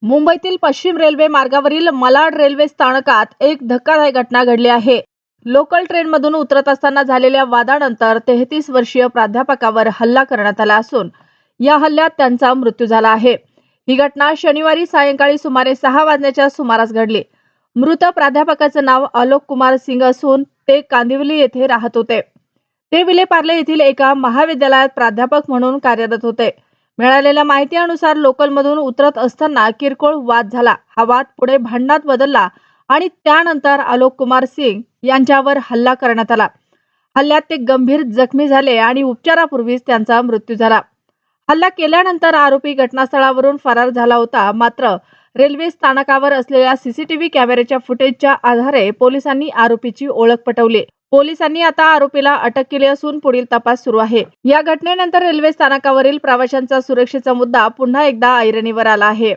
मुंबईतील पश्चिम रेल्वे मार्गावरील मालाड रेल्वे स्थानकात एक धक्कादायक घटना घडली आहे. लोकल ट्रेनमधून उतरत असताना झालेल्या वादानंतर 33 वर्षीय प्राध्यापकावर हल्ला करण्यात आला असून या हल्ल्यात त्यांचा मृत्यू झाला आहे. ही घटना शनिवारी सायंकाळी सुमारे 6 वाजण्याच्या सुमारास घडली. मृत प्राध्यापकाचे नाव आलोक कुमार सिंग असून ते कांदिवली येथे राहत होते. ते विलेपार्ले येथील एका महाविद्यालयात प्राध्यापक म्हणून कार्यरत होते. मिळालेल्या माहितीनुसार लोकलमधून उतरत असताना किरकोळ वाद झाला. हा वाद पुढे भांडणात बदलला आणि त्यानंतर आलोक कुमार सिंग यांच्यावर हल्ला करण्यात आला. हल्ल्यात ते गंभीर जखमी झाले आणि उपचारापूर्वीच त्यांचा मृत्यू झाला. हल्ला केल्यानंतर आरोपी घटनास्थळावरून फरार झाला होता. मात्र रेल्वे स्थानकावर असलेल्या सीसीटीव्ही कॅमेऱ्याच्या फुटेजच्या आधारे पोलिसांनी आरोपीची ओळख पटवली. पोलिसांनी आता आरोपीला अटक केली असून पुढील तपास सुरू आहे. या घटनेनंतर रेल्वे स्थानकावरील प्रवाशांचा सुरक्षेचा मुद्दा पुन्हा एकदा ऐरणीवर आला आहे.